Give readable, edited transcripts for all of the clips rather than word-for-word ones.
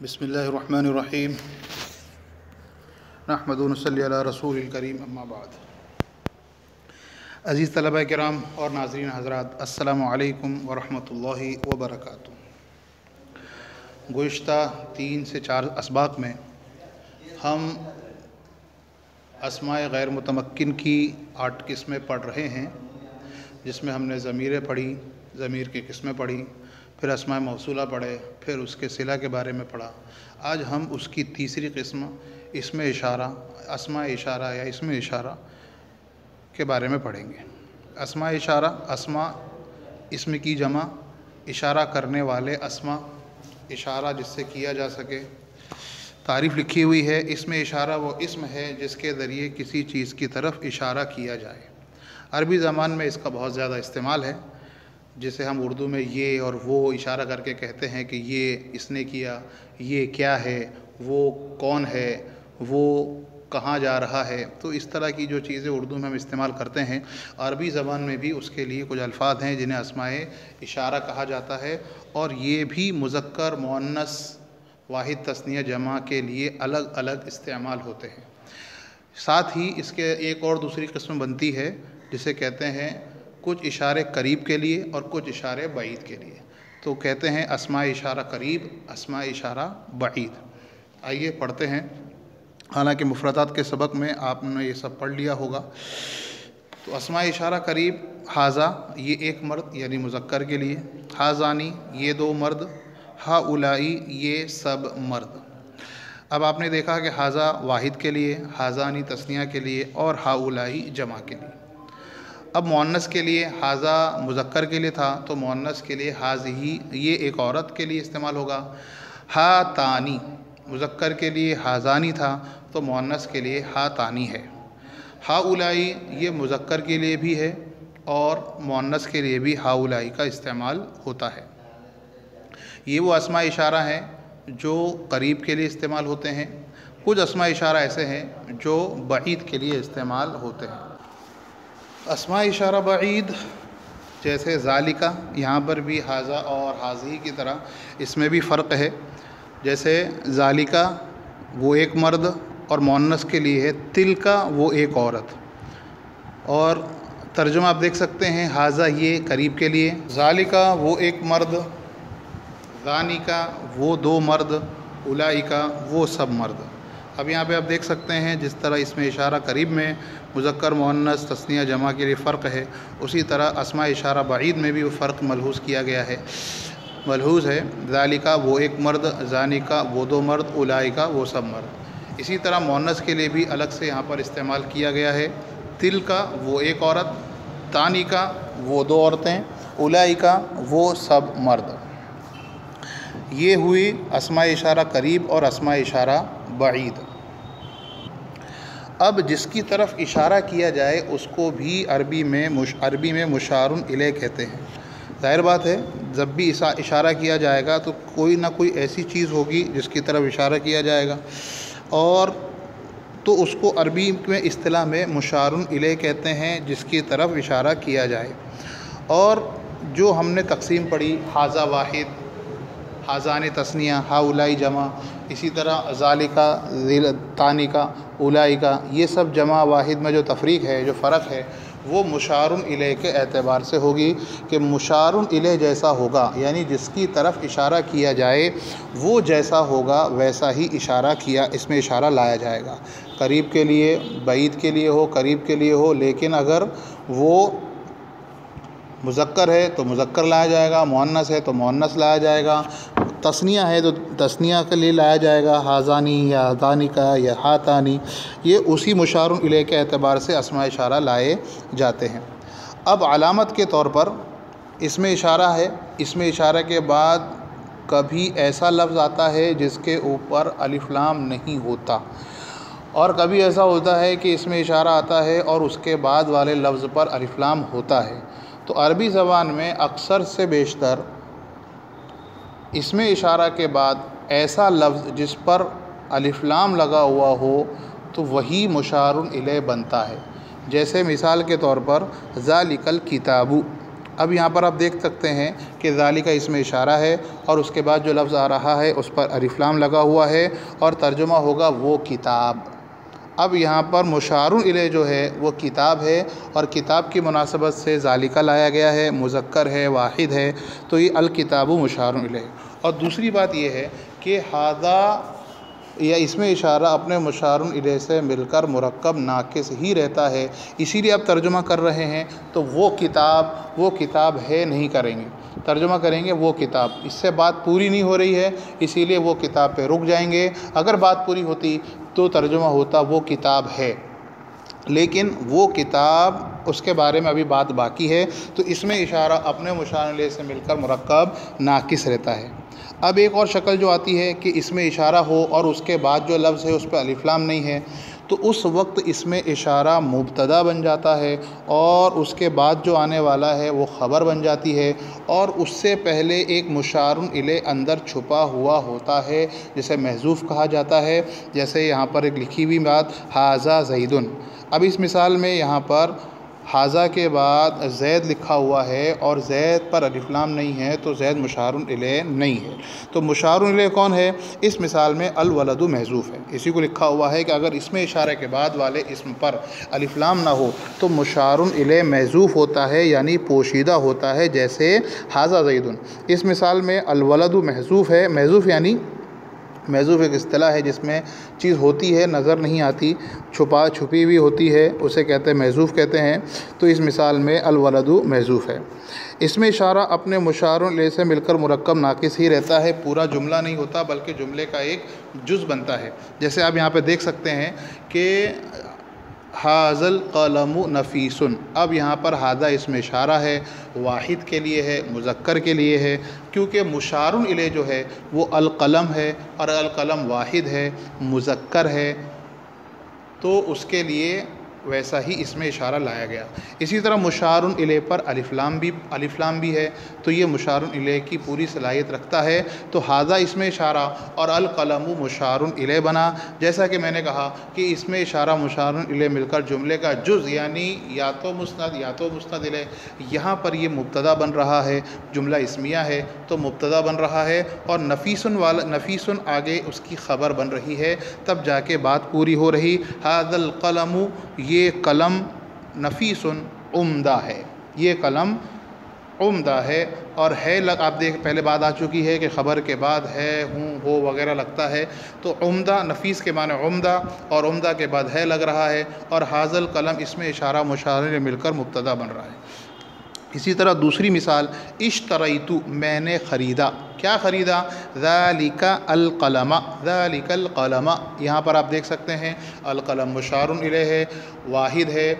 बिस्मिल्लाहिर्रहमानिर्रहीम नहमदु व नसल्ली अला रसूलिल करीम अम्मा बाद। अज़ीज़ तलबा किराम और नाज़रीन हज़रात, अस्सलामु अलैकुम व रहमतुल्लाहि व बरकातुहू। गुज़िश्ता 3 से 4 असबाक़ में हम अस्माए गैर मुतमक्किन की 8 किस्में पढ़ रहे हैं, जिसमें हमने ज़मीरें पढ़ी, ज़मीर की किस्में पढ़ी, फिर अस्माए मौसूला पढ़े, फिर उसके सिला के बारे में पढ़ा। आज हम उसकी तीसरी किस्म इसमें इशारा, अस्मा इशारा या इसमें इशारा के बारे में पढ़ेंगे। अस्मा इशारा, अस्मा इसम की जमा, इशारा करने वाले अस्मा, इशारा जिससे किया जा सके। तारीफ़ लिखी हुई है, इसमें इशारा वो इसम है जिसके ज़रिए किसी चीज़ की तरफ इशारा किया जाए। अरबी ज़बान में इसका बहुत ज़्यादा इस्तेमाल है, जिसे हम उर्दू में ये और वो इशारा करके कहते हैं कि ये इसने किया, ये क्या है, वो कौन है, वो कहाँ जा रहा है। तो इस तरह की जो चीज़ें उर्दू में हम इस्तेमाल करते हैं, अरबी ज़बान में भी उसके लिए कुछ अल्फाज हैं जिन्हें अस्माए इशारा कहा जाता है, और ये भी मुज़क्कर, मुअन्नस, वाहिद, तस्निया, जमा के लिए अलग अलग इस्तेमाल होते हैं। साथ ही इसके एक और दूसरी किस्म बनती है जिसे कहते हैं कुछ इशारे करीब के लिए और कुछ इशारे बईद के लिए। तो कहते हैं अस्मा इशारा करीब, अस्मा इशारा बईद। आइए पढ़ते हैं। हालांकि मुफरदात के सबक में आपने ये सब पढ़ लिया होगा। तो अस्मा इशारा करीब, हाजा ये एक मर्द यानी मुज़क्कर के लिए, हाजानी ये 2 मर्द, हाउलाई ये सब मर्द। अब आपने देखा कि हाजा वाहिद के लिए, हाजानी तस्निया के लिए और हाउलाई जमा के लिए। अब मुअन्नस के लिए, हाजा मुज़क्कर के लिए था तो मुअन्नस के लिए हाज़िही ये एक औरत के लिए इस्तेमाल होगा। हा तानी मुज़क्कर के लिए हाजानी था तो मुअन्नस के लिए हा तानी है। हाउलाई ये मुज़क्कर के लिए भी है और मुअन्नस के लिए भी हाउलाई का इस्तेमाल होता है। ये वो अस्मा इशारा हैं जो करीब के लिए इस्तेमाल होते हैं। कुछ अस्मा इशारा ऐसे हैं जो बईद के लिए इस्तेमाल होते हैं। अस्मा इशारा बईद जैसे ज़ालिका, यहाँ पर भी हाजा और हाज़ी की तरह इसमें भी फ़र्क है। जैसे ज़ालिका वो एक मर्द और मुअन्नस के लिए है, तिलका वो एक औरत। और तर्जुमा आप देख सकते हैं, हाजा ये करीब के लिए, ज़ालिका वो एक मर्द, ज़ानिका वो 2 मर्द, उलाइका वो सब मर्द। अब यहाँ पे आप देख सकते हैं जिस तरह इसमें इशारा करीब में मुज़क्कर, मुअन्नस, तस्निया, जमा के लिए फ़र्क है, उसी तरह अस्मा इशारा बईद में भी वो फ़र्क मलहूज़ किया गया है, मलहूज़ है। ज़ालिका वो एक मर्द, ज़ानिका वो 2 मर्द, उलाइका वो सब मर्द। इसी तरह मुअन्नस के लिए भी अलग से यहाँ पर इस्तेमाल किया गया है। तिलका वो एक औरत, तानिका वो 2 औरतें, उलाइका वो सब मर्द। ये हुई अस्मा इशारा करीब और अस्मा इशारा बईद। अब जिसकी तरफ इशारा किया जाए उसको भी अरबी में मुशारुन इलैह कहते हैं। ज़ाहिर बात है, जब भी इशारा किया जाएगा तो कोई ना कोई ऐसी चीज़ होगी जिसकी तरफ इशारा किया जाएगा, और तो उसको अरबी में इस्तिलाह में मुशारुन इलैह कहते हैं, जिसकी तरफ इशारा किया जाए। और जो हमने तकसीम पढ़ी, हाजा वाहिद, हाजानी तस्निया, हाउलाई जमा, इसी तरह ज़ालिका, तानिका, उलाइका, ये सब जमा वाहिद में जो तफरीक है, जो फ़र्क है, वो मुशारुन इलैह के एतबार से होगी कि मुशारुन इलैह जैसा होगा, यानी जिसकी तरफ इशारा किया जाए वो जैसा होगा वैसा ही इशारा किया, इसमें इशारा लाया जाएगा। करीब के लिए, बईद के लिए हो, करीब के लिए हो, लेकिन अगर वो मुज़क्कर है तो मुज़क्कर लाया जाएगा, मुअन्नस है तो मुअन्नस लाया जाएगा, तस्निया है तो तस्निया के लिए लाया जाएगा, हाजानी या हाजानिका या हातानी। ये उसी मुशारुन इलैह के एतबार से अस्मा इशारा लाए जाते हैं। अब अलामत के तौर पर इसमें इशारा है, इसमें इशारा के बाद कभी ऐसा लफ्ज़ आता है जिसके ऊपर अलिफ लाम नहीं होता, और कभी ऐसा होता है कि इसमें इशारा आता है और उसके बाद वाले लफ्ज़ पर अलिफ लाम होता है। तो अरबी ज़बान में अक्सर से बेशतर इसमें इशारा के बाद ऐसा लफ्ज़ जिस पर अलिफ लाम लगा हुआ हो तो वही मुशारुन इलैह बनता है। जैसे मिसाल के तौर पर ज़ालिकल किताबु, अब यहाँ पर आप देख सकते हैं कि ज़ालिका इसमें इशारा है और उसके बाद जो लफ्ज़ आ रहा है उस पर अलिफ लाम लगा हुआ है और तर्जुमा होगा वो किताब। अब यहाँ पर मुशारुन इलैह जो है वो किताब है और किताब की मुनासबत से ज़ालिका लाया गया है, मुज़क्कर है, वाहिद है, तो ये अल किताबु मुशारुन इलैह। और दूसरी बात ये है कि हादा या इसमें इशारा अपने मुशारुन इलैह से मिलकर मुरक्कब नाकिस ही रहता है, इसीलिए आप तर्जुमा कर रहे हैं तो वो किताब है नहीं करेंगे, तर्जुमा करेंगे वो किताब। इससे बात पूरी नहीं हो रही है, इसीलिए वो किताब पे रुक जाएंगे। अगर बात पूरी होती तो तर्जुमा होता वो किताब है, लेकिन वो किताब उसके बारे में अभी बात बाकी है, तो इसमें इशारा अपने मुशारुन इलैह से मिलकर मुरक्कब नाकिस रहता है। अब एक और शक्ल जो आती है कि इसमें इशारा हो और उसके बाद जो लफ्ज़ है उस पर अलिफ लाम नहीं है, तो उस वक्त इसमें इशारा मुब्तदा बन जाता है और उसके बाद जो आने वाला है वो ख़बर बन जाती है और उससे पहले एक मुशारुन इलैह अंदर छुपा हुआ होता है, जिसे महज़ूफ़ कहा जाता है। जैसे यहाँ पर एक लिखी हुई बात हाज़ा ज़ैदुन, अब इस मिसाल में यहाँ पर हाज़ा के बाद ज़ैद लिखा हुआ है और ज़ैद पर अलिफ लाम नहीं है, तो ज़ैद मुशारुन इलैह नहीं है। तो मुशारुन इलैह कौन है? इस मिसाल में अल वलदु महज़ूफ़ है, इसी को लिखा हुआ है कि अगर इसमें इशारे के बाद वाले इसम पर अलिफ लाम ना हो तो मुशारुन इलैह महज़ूफ़ होता है, यानी पोशीदा होता है। जैसे हाज़ा ज़ैदुन, इस मिसाल में अल वलदु महज़ूफ़ है। महज़ूफ़ यानी महज़ूफ़ एक इस्तिलाह है जिसमें चीज़ होती है नज़र नहीं आती, छुपी हुई होती है, उसे कहते हैं महज़ूफ़ कहते हैं। तो इस मिसाल में अल वलदु महज़ूफ़ है। इसमें इशारा अपने मुशारुन इलैह से मिलकर मुरक्कब नाकिस ही रहता है, पूरा जुमला नहीं होता बल्कि जुमले का एक जुज़ बनता है। जैसे आप यहाँ पे देख सकते हैं कि हाज़ल क़लमु नफ़ीसुन, अब यहाँ पर हाज़ा इसमें इशारा है, वाहिद के लिए है, मुज़क्कर के लिए है, क्योंकि मुशारुन इलैह जो है वो अल क़लम है और अल क़लम वाहिद है, मुज़क्कर है, तो उसके लिए वैसा ही इसमें इशारा लाया गया। इसी तरह मुशारुन इलैह पर अलिफ लाम भी है, तो ये मुशारुन इलैह की पूरी सलाहियत रखता है। तो हाज़ा इसमें इशारा और अल क़लमु मुशारुन इलैह बना। जैसा कि मैंने कहा कि इसमें इशारा मुशारुन इलैह मिलकर जुमले का जुज़ यानी या तो मुस्नद इलैह, यहाँ पर ये मुब्तदा बन रहा है, जुमला इस्मिया है तो मुब्तदा बन रहा है और नफ़ीसुन आगे उसकी ख़बर बन रही है, तब जाके बात पूरी हो रही। हाज़ल क़लमु, ये कलम नफ़ीसुन उम्दा है, ये कलम उम्दा है। और है आप देख पहले बात आ चुकी है कि ख़बर के बाद है, हूँ, हो वगैरह लगता है, तो उम्दा नफ़ीस के माने उम्दा और उम्दा के बाद है लग रहा है। और हाज़ल कलम इसमें इशारा मुशारे में मिलकर मुब्तदा बन रहा है। इसी तरह दूसरी मिसाल इश्तरैतु, मैंने ख़रीदा। क्या ख़रीदा? ज़ालिका अल क़लमा, ज़ालिकल क़लमा, यहाँ पर आप देख सकते हैं अल क़लम मुशारुन इलैह है, वाहिद है,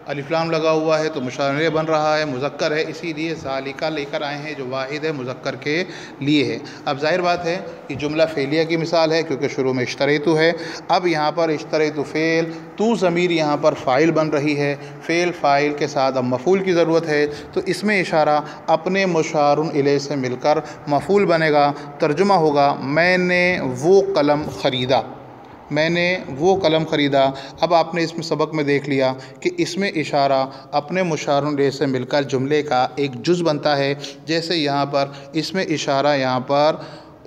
अलिफ लाम लगा हुआ है तो मुशारुन इलैह बन रहा है, मुज़क्कर है, इसीलिए ज़ालिका लेकर आए हैं जो वाहिद है, मुज़क्कर के लिए है। अब जाहिर बात है कि जुमला फ़ेलिया की मिसाल है क्योंकि शुरू में इश्तरैतु है। अब यहाँ पर इश्तरैतु फ़ेल, तू ज़मीर यहाँ पर फ़ाइल बन रही है, फ़ेल फ़ाइल के साथ अब मफ़ूल की ज़रूरत है, तो इसमें इशारा अपने मुशारुन इलैह से मिलकर मफ़ूल बनेगा। तर्जुमा होगा मैंने वो कलम ख़रीदा, मैंने वो कलम ख़रीदा। अब आपने इसमें सबक में देख लिया कि इसमें इशारा अपने मुशारुन इलैह से मिलकर जुमले का एक जुज़ बनता है। जैसे यहाँ पर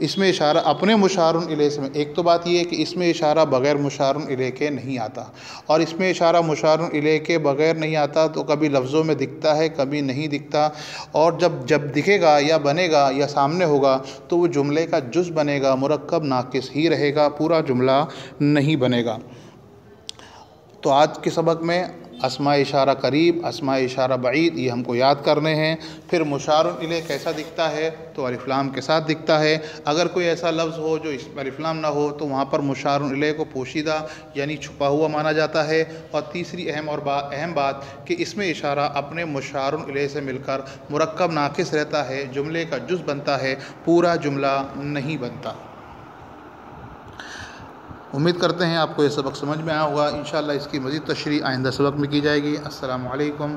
इसमें इशारा अपने मुशारुन इलैह से, एक तो बात ये है कि इसमें इशारा बग़ैर मुशारुन इलैह के नहीं आता, और इसमें इशारा मुशारुन इलैह के बग़ैर नहीं आता तो कभी लफ्ज़ों में दिखता है कभी नहीं दिखता, और जब दिखेगा या बनेगा या सामने होगा तो वो जुमले का जुज़ बनेगा, मुरक्कब नाकिस ही रहेगा, पूरा जुमला नहीं बनेगा। तो आज के सबक में अस्मा इशारा करीब, अस्मा इशारा बईद, ये हमको याद करने हैं। फिर मुशारुन इलैह कैसा दिखता है? तो अलिफ लाम के साथ दिखता है। अगर कोई ऐसा लफ्ज़ हो जो इस अलिफ लाम ना हो तो वहाँ पर मुशारुन इलैह को पोशीदा यानी छुपा हुआ माना जाता है। और तीसरी अहम बात कि इसमें इशारा अपने मुशारुन इलैह से मिलकर मुरक्कब नाकिस रहता है, जुमले का जुज़ बनता है, पूरा जुमला नहीं बनता। उम्मीद करते हैं आपको ये सबक समझ में आया होगा। इंशाअल्लाह इसकी मज़ीद तशरीह आइंदा सबक में की जाएगी। अस्सलामु अलैकुम